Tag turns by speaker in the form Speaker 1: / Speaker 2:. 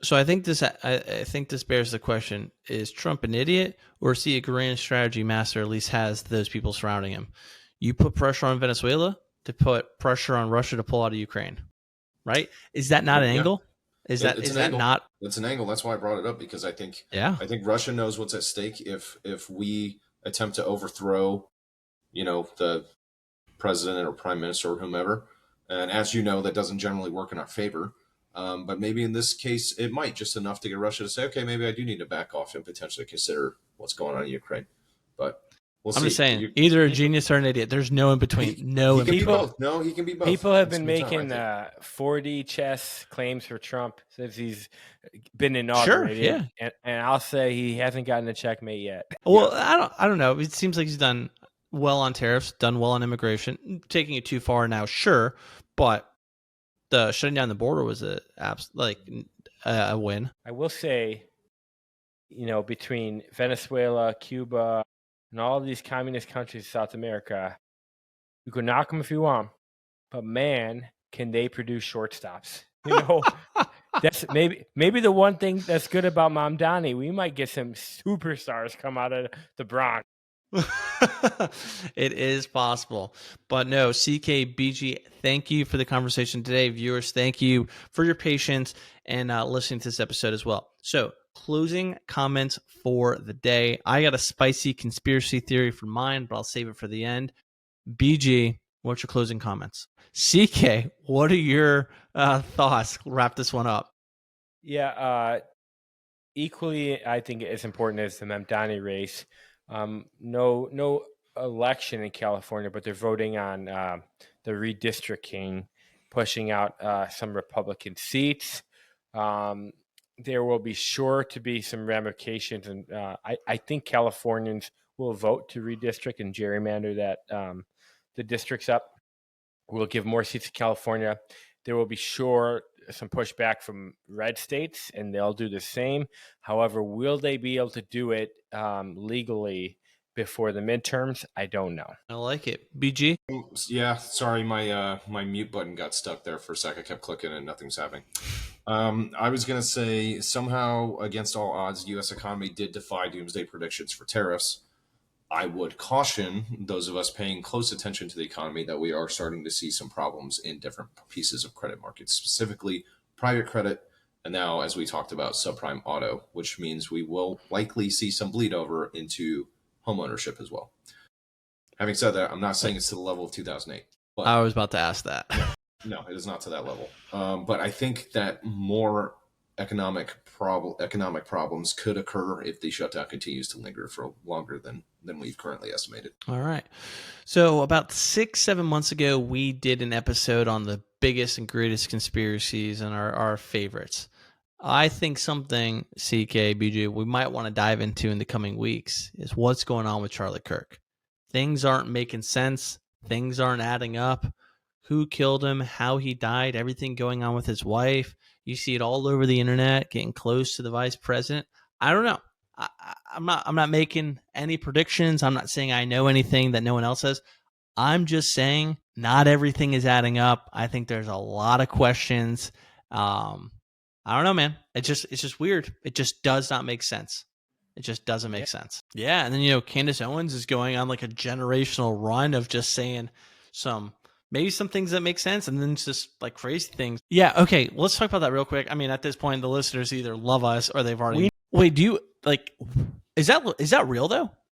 Speaker 1: So I think this bears the question: is Trump an idiot, or is he a grand strategy master? At least has those people surrounding him. You put pressure on Venezuela to put pressure on Russia to pull out of Ukraine, right? Is that not an
Speaker 2: Yeah,
Speaker 1: angle?
Speaker 2: it's
Speaker 1: Is
Speaker 2: an
Speaker 1: that
Speaker 2: angle.
Speaker 1: not?
Speaker 2: It's an angle. That's why I brought it up, because
Speaker 1: Yeah,
Speaker 2: I think Russia knows what's at stake if we attempt to overthrow, the president or prime minister or whomever. And as you know, that doesn't generally work in our favor. But maybe in this case, it might just enough to get Russia to say, okay, maybe I do need to back off and potentially consider what's going on in Ukraine. But we'll
Speaker 1: I'm just
Speaker 2: see.
Speaker 1: saying, either a
Speaker 3: People,
Speaker 1: genius or an idiot. There's no in between.
Speaker 2: He
Speaker 1: No
Speaker 2: he
Speaker 1: in
Speaker 2: can be
Speaker 1: between.
Speaker 3: people,
Speaker 2: both. No, he can be both.
Speaker 3: people have
Speaker 2: It's
Speaker 3: been
Speaker 2: a good time, I
Speaker 3: making
Speaker 2: think.
Speaker 3: 4D chess claims for Trump since he's been
Speaker 1: Sure,
Speaker 3: inaugurated,
Speaker 1: yeah.
Speaker 3: and I'll say he hasn't gotten a checkmate yet.
Speaker 1: Well, I don't know. It seems like he's done well on tariffs, done well on immigration. Taking it too far now, sure, but the shutting down the border was a win.
Speaker 3: I will say, between Venezuela, Cuba, and all of these communist countries in South America, you can knock them if you want, but man, can they produce shortstops? That's maybe the one thing that's good about Mamdani. We might get some superstars come out of the Bronx.
Speaker 1: It is possible. But no, CKBG, thank you for the conversation today. Viewers, thank you for your patience and listening to this episode as well. So, closing comments for the day. I got a spicy conspiracy theory for mine, but I'll save it for the end. BG, what's your closing comments? CK, what are your thoughts? Wrap this one up.
Speaker 3: Yeah, equally, I think as important as the Mamdani race. No election in California, but they're voting on the redistricting, pushing out some Republican seats. There will be sure to be some ramifications, and I think Californians will vote to redistrict and gerrymander that the districts up. We'll give more seats to California. There will be sure some pushback from red states, and they'll do the same. However, will they be able to do it legally before the midterms? I don't know.
Speaker 1: I like it. BG?
Speaker 2: Yeah, sorry, my mute button got stuck there for a sec. I kept clicking and nothing's happening. I was gonna say, somehow against all odds, the U.S. economy did defy doomsday predictions for tariffs. I would caution those of us paying close attention to the economy that we are starting to see some problems in different pieces of credit markets, specifically private credit, and now, as we talked about, subprime auto, which means we will likely see some bleed over into home ownership as well. Having said that, I'm not saying it's to the level of 2008. But
Speaker 1: I was about to ask that.
Speaker 2: no, it is not to that level. But I think that more economic problems could occur if the shutdown continues to linger for longer than we've currently estimated.
Speaker 1: All right. So about 6-7 months ago, we did an episode on the biggest and greatest conspiracies and our favorites. I think something, CKBG, we might want to dive into in the coming weeks is what's going on with Charlie Kirk. Things aren't making sense. Things aren't adding up. Who killed him, how he died, everything going on with his wife. You see it all over the internet, getting close to the vice president. I don't know. I'm not making any predictions. I'm not saying I know anything that no one else says. I'm just saying not everything is adding up. I think there's a lot of questions. I don't know, man. It's just weird. It just does not make sense. It just doesn't make sense. Yeah, and then Candace Owens is going on like a generational run of just saying maybe some things that make sense, and then it's just like crazy things. Yeah, okay, let's talk about that real quick. I mean, at this point, the listeners either love us or they've already. Wait, do you like? Is that real though?